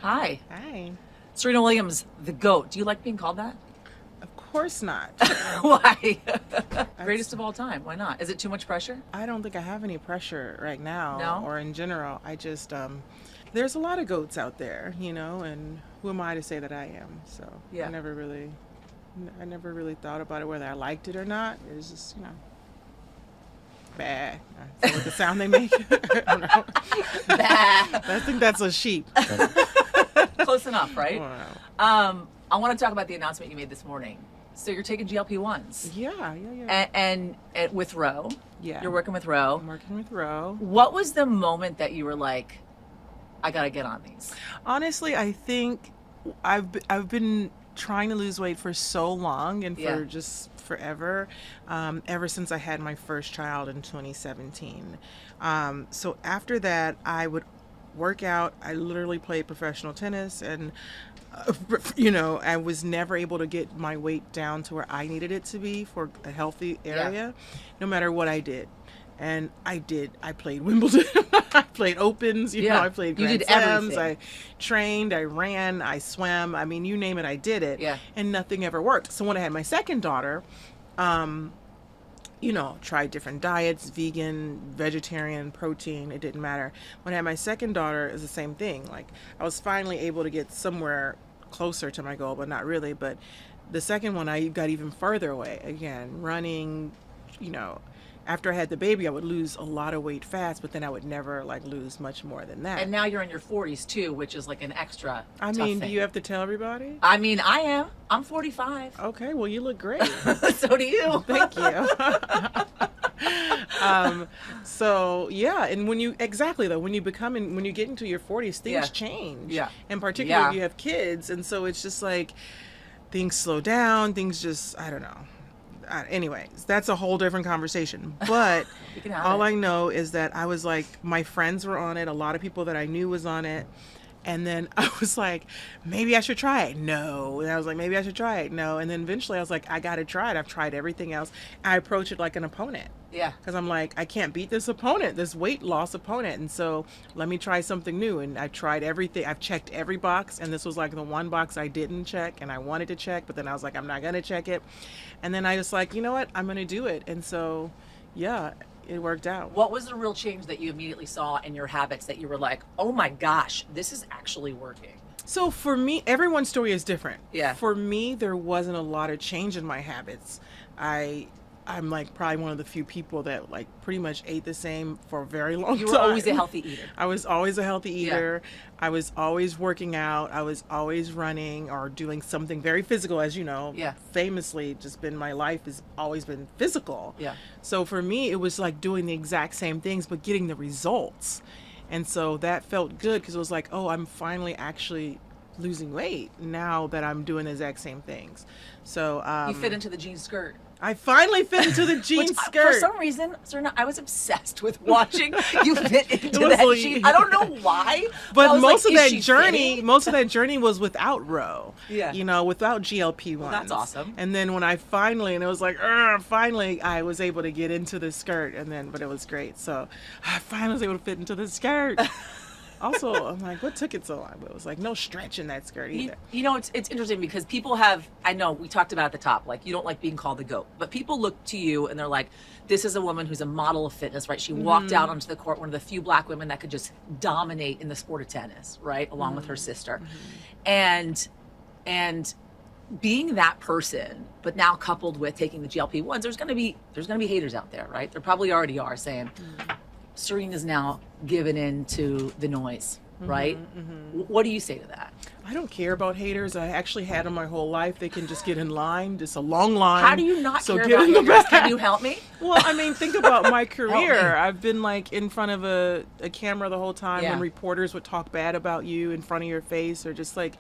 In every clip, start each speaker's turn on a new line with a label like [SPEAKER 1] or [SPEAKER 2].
[SPEAKER 1] Hi.
[SPEAKER 2] Hi.
[SPEAKER 1] Serena Williams, the GOAT. Do you like being called that?
[SPEAKER 2] Of course not.
[SPEAKER 1] Why? Greatest of all time. Why not? Is it too much pressure?
[SPEAKER 2] I don't think I have any pressure right now
[SPEAKER 1] No?
[SPEAKER 2] or in general. There's a lot of goats out there, and who am I to say that I am? So
[SPEAKER 1] Yeah.
[SPEAKER 2] I never really thought about it, whether I liked it or not. It was just, bah. Is that what the sound they make? I don't know. I think that's a sheep.
[SPEAKER 1] Close enough, right?
[SPEAKER 2] Wow.
[SPEAKER 1] I want to talk about the announcement you made this morning. So you're taking GLP-1s.
[SPEAKER 2] Yeah.
[SPEAKER 1] And with Ro.
[SPEAKER 2] Yeah.
[SPEAKER 1] You're working with Ro.
[SPEAKER 2] I'm working with Ro.
[SPEAKER 1] What was the moment that you were like, I got to get on these?
[SPEAKER 2] Honestly, I think I've been trying to lose weight for so long and for just forever, ever since I had my first child in 2017. So after that, I would work out. I literally played professional tennis, and I was never able to get my weight down to where I needed it to be for a healthy area, no matter what I did. And I did. I played Wimbledon. I played Opens. I played Grand Slams.
[SPEAKER 1] Everything.
[SPEAKER 2] I trained. I ran. I swam. I mean, you name it, I did it.
[SPEAKER 1] Yeah.
[SPEAKER 2] And nothing ever worked. So when I had my second daughter, tried different diets, vegan, vegetarian, protein. It didn't matter. When I had my second daughter, it was the same thing. Like, I was finally able to get somewhere closer to my goal, but not really. But the second one, I got even further away. Again, running, after I had the baby, I would lose a lot of weight fast, but then I would never lose much more than that.
[SPEAKER 1] And now you're in your 40s too, which is like an extra tough
[SPEAKER 2] do
[SPEAKER 1] thing.
[SPEAKER 2] you have to tell everybody?
[SPEAKER 1] I mean, I am. I'm 45.
[SPEAKER 2] Okay, well, you look great.
[SPEAKER 1] So do you.
[SPEAKER 2] Thank you. So yeah, and when you get into your 40s, things change.
[SPEAKER 1] Yeah.
[SPEAKER 2] And particularly if you have kids, and so it's just like things slow down, things just, I don't know. Anyways, that's a whole different conversation. But all I know is that I was like, my friends were on it. A lot of people that I knew was on it. And then I was like, maybe I should try it. No. And I was like, maybe I should try it. No. And then eventually I was like, I got to try it. I've tried everything else. I approach it like an opponent.
[SPEAKER 1] Yeah.
[SPEAKER 2] Because I'm like, I can't beat this opponent, this weight loss opponent. And so let me try something new. And I tried everything. I've checked every box. And this was like the one box I didn't check. And I wanted to check. But then I was like, I'm not going to check it. And then I was like, you know what? I'm going to do it. And so, yeah, it worked out.
[SPEAKER 1] What was the real change that you immediately saw in your habits that you were like, oh my gosh, this is actually working?
[SPEAKER 2] So for me, everyone's story is different.
[SPEAKER 1] Yeah.
[SPEAKER 2] For me, there wasn't a lot of change in my habits. I'm like probably one of the few people that like pretty much ate the same for a very long time.
[SPEAKER 1] You were always a healthy eater.
[SPEAKER 2] I was always a healthy eater. Yeah. I was always working out. I was always running or doing something very physical, as you know.
[SPEAKER 1] Yeah.
[SPEAKER 2] Famously, just been my life has always been physical.
[SPEAKER 1] Yeah.
[SPEAKER 2] So for me, it was like doing the exact same things, but getting the results. And so that felt good because it was like, oh, I'm finally actually losing weight now that I'm doing the exact same things. So
[SPEAKER 1] you fit into the jean skirt.
[SPEAKER 2] I finally fit into the jean skirt.
[SPEAKER 1] For some reason, Serena, I was obsessed with watching you fit into that jean. I don't know why.
[SPEAKER 2] But most of that journey was without Ro.
[SPEAKER 1] Yeah.
[SPEAKER 2] Without GLP-1s.
[SPEAKER 1] Well, that's awesome.
[SPEAKER 2] And then when I finally I was able to get into the skirt, but it was great. So I finally was able to fit into the skirt. Also, I'm like, what took it so long? But it was like no stretch in that skirt either.
[SPEAKER 1] It's interesting because people have, I know we talked about at the top, like you don't like being called the GOAT, but people look to you and they're like, this is a woman who's a model of fitness, right? She walked out onto the court, one of the few black women that could just dominate in the sport of tennis, right? Along with her sister. And being that person, but now coupled with taking the GLP-1s, there's going to be haters out there, right? There probably already are saying, Serena's now given in to the noise, right? What do you say to that?
[SPEAKER 2] I don't care about haters. I actually had them my whole life. They can just get in line. Just a long line.
[SPEAKER 1] How do you not care about haters? Can you help me?
[SPEAKER 2] Well, I mean, think about my career. I've been like in front of a camera the whole time when reporters would talk bad about you in front of your face or just like,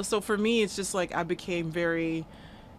[SPEAKER 2] so for me, it's just like I became very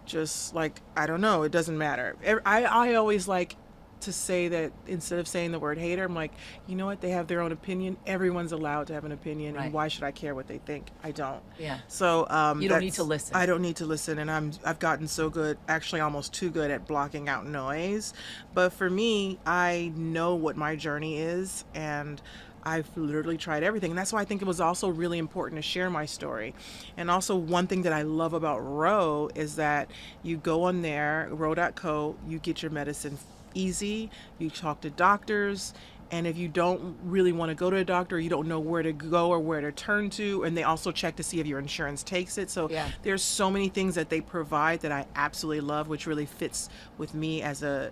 [SPEAKER 2] just like, I don't know. It doesn't matter. I always like to say that instead of saying the word hater, I'm like, you know what? They have their own opinion. Everyone's allowed to have an opinion, and why should I care what they think? I don't.
[SPEAKER 1] Yeah.
[SPEAKER 2] So
[SPEAKER 1] you don't need to listen.
[SPEAKER 2] I don't need to listen, and I've gotten so good, actually almost too good at blocking out noise. But for me, I know what my journey is, and I've literally tried everything. And that's why I think it was also really important to share my story. And also, one thing that I love about Ro is that you go on there, ro.co, you get your medicine easy, you talk to doctors. And if you don't really want to go to a doctor, you don't know where to go or where to turn to, and they also check to see if your insurance takes it. So
[SPEAKER 1] Yeah.
[SPEAKER 2] there's so many things that they provide that I absolutely love, which really fits with me as a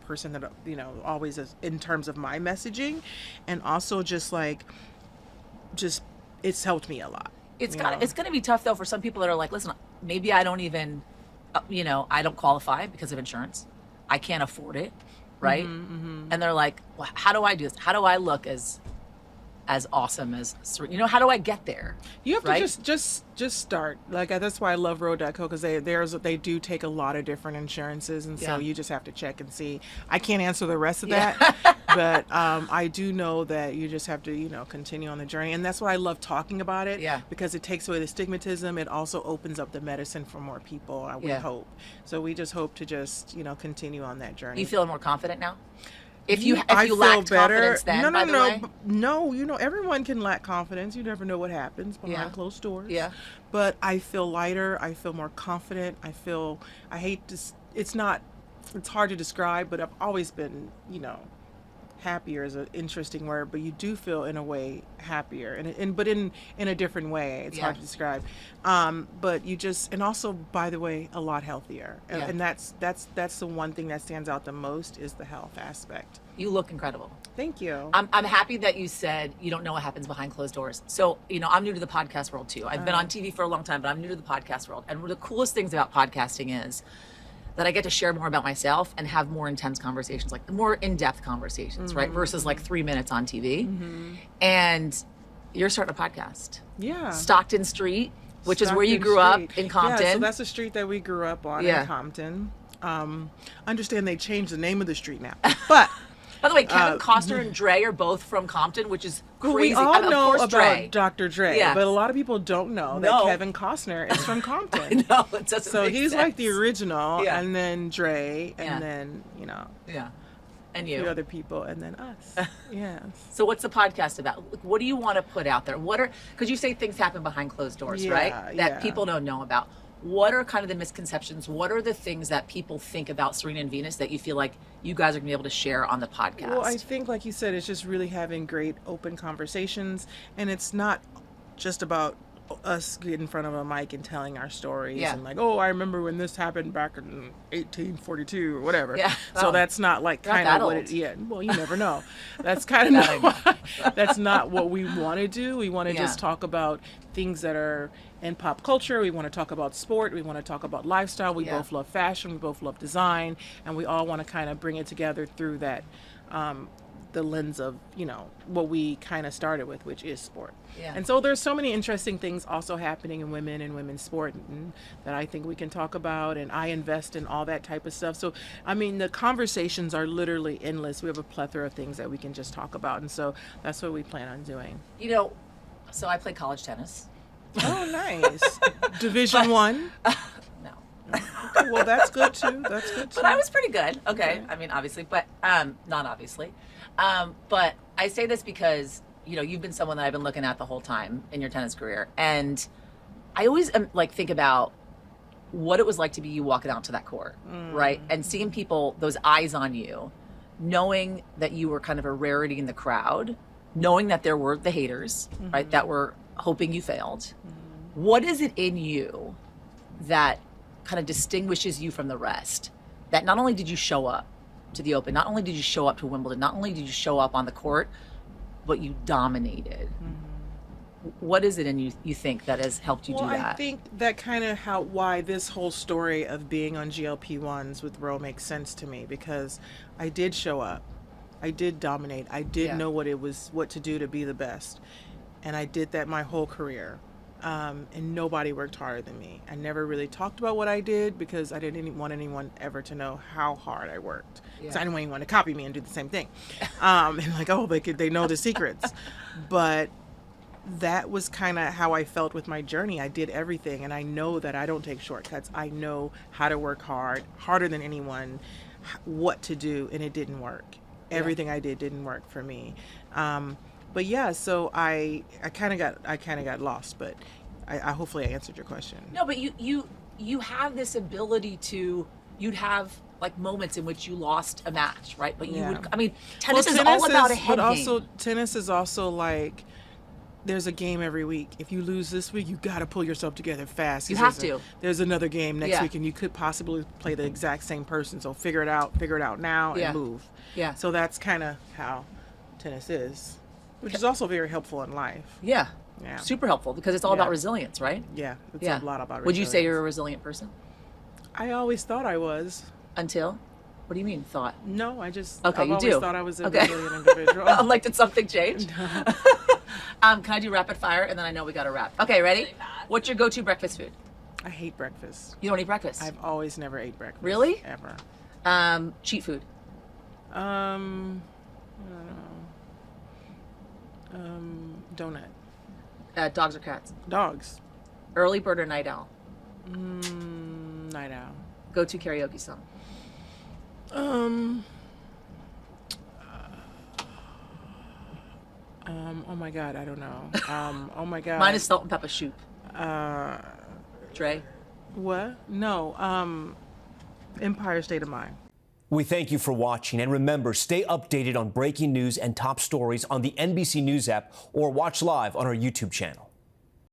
[SPEAKER 2] person that, you know, always is in terms of my messaging, and also just it's helped me a lot.
[SPEAKER 1] It's
[SPEAKER 2] you
[SPEAKER 1] got
[SPEAKER 2] know?
[SPEAKER 1] it's going to be tough though for some people that are like, listen, maybe I don't even, I don't qualify because of insurance. I can't afford it, right? And they're like, well, how do I do this? How do I look as awesome as Serena? You know, how do I get there?
[SPEAKER 2] You have
[SPEAKER 1] right?
[SPEAKER 2] to just start. Like, that's why I love Ro.co, because they do take a lot of different insurances, and so
[SPEAKER 1] Yeah.
[SPEAKER 2] you just have to check and see. I can't answer the rest of that, but I do know that you just have to, you know, continue on the journey, and that's why I love talking about it.
[SPEAKER 1] Yeah.
[SPEAKER 2] Because it takes away the stigmatism. It also opens up the medicine for more people. We
[SPEAKER 1] Yeah.
[SPEAKER 2] hope. So we just hope to just, you know, continue on that journey.
[SPEAKER 1] You feeling more confident now? If you
[SPEAKER 2] I feel
[SPEAKER 1] lacked
[SPEAKER 2] better.
[SPEAKER 1] confidence then,
[SPEAKER 2] no,
[SPEAKER 1] by the way?
[SPEAKER 2] no. You know, everyone can lack confidence. You never know what happens behind
[SPEAKER 1] Yeah.
[SPEAKER 2] closed doors.
[SPEAKER 1] Yeah.
[SPEAKER 2] But I feel lighter. I feel more confident. It's hard to describe, but I've always been, you know, happier is an interesting word, but you do feel in a way happier, but in a different way. It's hard
[SPEAKER 1] Yeah.
[SPEAKER 2] to describe. But you just, and also, by the way, a lot healthier.
[SPEAKER 1] Yeah.
[SPEAKER 2] And that's the one thing that stands out the most is the health aspect.
[SPEAKER 1] You look incredible.
[SPEAKER 2] Thank you.
[SPEAKER 1] I'm happy that you said you don't know what happens behind closed doors. So, you know, I'm new to the podcast world too. I've been on TV for a long time, but I'm new to the podcast world. And one of the coolest things about podcasting is that I get to share more about myself and have more intense conversations, like more in-depth conversations, right? Versus like 3 minutes on TV. And you're starting a podcast.
[SPEAKER 2] Yeah.
[SPEAKER 1] Stockton Street, which is where you
[SPEAKER 2] Stockton
[SPEAKER 1] grew up
[SPEAKER 2] Street.
[SPEAKER 1] in Compton.
[SPEAKER 2] Yeah, so that's the street that we grew up on
[SPEAKER 1] Yeah.
[SPEAKER 2] in Compton. Understand they changed the name of the street now. But
[SPEAKER 1] By the way, Kevin Costner and Dre are both from Compton, which is crazy.
[SPEAKER 2] we all
[SPEAKER 1] I mean, of
[SPEAKER 2] know
[SPEAKER 1] course,
[SPEAKER 2] about
[SPEAKER 1] Dre.
[SPEAKER 2] Dr. Dre,
[SPEAKER 1] Yeah.
[SPEAKER 2] but a lot of people don't know
[SPEAKER 1] No.
[SPEAKER 2] that Kevin Costner is from Compton.
[SPEAKER 1] No, it doesn't
[SPEAKER 2] So
[SPEAKER 1] make
[SPEAKER 2] he's
[SPEAKER 1] sense.
[SPEAKER 2] like the original,
[SPEAKER 1] Yeah.
[SPEAKER 2] and then Dre, and
[SPEAKER 1] Yeah.
[SPEAKER 2] then, you know,
[SPEAKER 1] Yeah. And
[SPEAKER 2] a few
[SPEAKER 1] you.
[SPEAKER 2] other people, and then us. Yes.
[SPEAKER 1] So what's the podcast about? What do you want to put out there? Because you say things happen behind closed doors,
[SPEAKER 2] Yeah,
[SPEAKER 1] right? That
[SPEAKER 2] yeah.
[SPEAKER 1] people don't know about. What are kind of the misconceptions? What are the things that people think about Serena and Venus that you feel like you guys are going to be able to share on the podcast?
[SPEAKER 2] Well, I think, like you said, it's just really having great open conversations, and it's not just about us getting in front of a mic and telling our stories
[SPEAKER 1] Yeah.
[SPEAKER 2] and like, oh, I remember when this happened back in 1842 or whatever.
[SPEAKER 1] Yeah.
[SPEAKER 2] So
[SPEAKER 1] Oh.
[SPEAKER 2] that's not like
[SPEAKER 1] You're not
[SPEAKER 2] kind
[SPEAKER 1] that
[SPEAKER 2] of what
[SPEAKER 1] old.
[SPEAKER 2] it. Yeah. Well, you never know. That's kind of not. That's not what we want to do. We want to
[SPEAKER 1] Yeah.
[SPEAKER 2] just talk about things that are in pop culture. We want to talk about sport. We want to talk about lifestyle. We
[SPEAKER 1] Yeah.
[SPEAKER 2] both love fashion. We both love design, and we all want to kind of bring it together through that. The lens of, you know, what we kind of started with, which is sport.
[SPEAKER 1] Yeah.
[SPEAKER 2] And so there's so many interesting things also happening in women and women's sport that I think we can talk about, and I invest in all that type of stuff. So, I mean, the conversations are literally endless. We have a plethora of things that we can just talk about, and so that's what we plan on doing.
[SPEAKER 1] You know, so I played college tennis.
[SPEAKER 2] Oh, nice. Division One.
[SPEAKER 1] No.
[SPEAKER 2] Okay, well, that's good too. That's good too.
[SPEAKER 1] But I was pretty good. Okay. I mean, obviously, but not obviously. But I say this because, you know, you've been someone that I've been looking at the whole time in your tennis career. And I always think about what it was like to be you walking out to that court, right? And seeing people, those eyes on you, knowing that you were kind of a rarity in the crowd, knowing that there were the haters, right, that were hoping you failed. What is it in you that kind of distinguishes you from the rest? That not only did you show up to the Open, not only did you show up to Wimbledon, not only did you show up on the court, but you dominated. What is it in you think that has helped you
[SPEAKER 2] Well,
[SPEAKER 1] do that?
[SPEAKER 2] I think that kind of why this whole story of being on GLP-1s with Ro makes sense to me, because I did show up. I did dominate. I did
[SPEAKER 1] Yeah.
[SPEAKER 2] know what to do to be the best. And I did that my whole career. And nobody worked harder than me. I never really talked about what I did because I didn't want anyone ever to know how hard I worked. Because I didn't want anyone to copy me and do the same thing. And like, oh, they know the secrets. But that was kind of how I felt with my journey. I did everything, and I know that I don't take shortcuts. I know how to work hard, harder than anyone, what to do, and it didn't work. Everything I did didn't work for me. But yeah, so I kind of got lost, but I hopefully I answered your question.
[SPEAKER 1] No, but you have this ability to, you'd have like moments in which you lost a match, right? But you would, I mean, tennis is all about a head
[SPEAKER 2] but also
[SPEAKER 1] game.
[SPEAKER 2] tennis is also like there's a game every week. If you lose this week, you got to pull yourself together fast.
[SPEAKER 1] You have to.
[SPEAKER 2] There's another game next
[SPEAKER 1] Yeah.
[SPEAKER 2] week, and you could possibly play the exact same person. So figure it out now,
[SPEAKER 1] Yeah.
[SPEAKER 2] and move.
[SPEAKER 1] Yeah.
[SPEAKER 2] So that's kind of how tennis is, which is also very helpful in life.
[SPEAKER 1] Yeah.
[SPEAKER 2] Yeah.
[SPEAKER 1] Super helpful because it's all
[SPEAKER 2] Yeah.
[SPEAKER 1] about resilience, right?
[SPEAKER 2] Yeah, it's
[SPEAKER 1] Yeah.
[SPEAKER 2] a lot about.
[SPEAKER 1] Would you say
[SPEAKER 2] resilience.
[SPEAKER 1] you're a resilient person?
[SPEAKER 2] I always thought I was.
[SPEAKER 1] Until? What do you mean, thought?
[SPEAKER 2] No, I just.
[SPEAKER 1] Okay,
[SPEAKER 2] I've
[SPEAKER 1] you
[SPEAKER 2] always
[SPEAKER 1] do.
[SPEAKER 2] thought I was a
[SPEAKER 1] Okay.
[SPEAKER 2] resilient individual.
[SPEAKER 1] I'm like, did something change? Can I do rapid fire? And then I know we got to wrap. Okay, ready? What's your go-to breakfast food?
[SPEAKER 2] I hate breakfast.
[SPEAKER 1] You don't eat breakfast?
[SPEAKER 2] I've always never ate breakfast.
[SPEAKER 1] Really?
[SPEAKER 2] Ever.
[SPEAKER 1] Cheat food.
[SPEAKER 2] I don't know. Donut.
[SPEAKER 1] Dogs or cats?
[SPEAKER 2] Dogs.
[SPEAKER 1] Early bird or night owl?
[SPEAKER 2] Night owl.
[SPEAKER 1] Go-to karaoke song?
[SPEAKER 2] Oh my God, I don't know. Oh my God.
[SPEAKER 1] Mine is Salt and Pepper Shoop. Dre?
[SPEAKER 2] What? No. Empire State of Mind.
[SPEAKER 3] We thank you for watching, and remember, stay updated on breaking news and top stories on the NBC News app or watch live on our YouTube channel.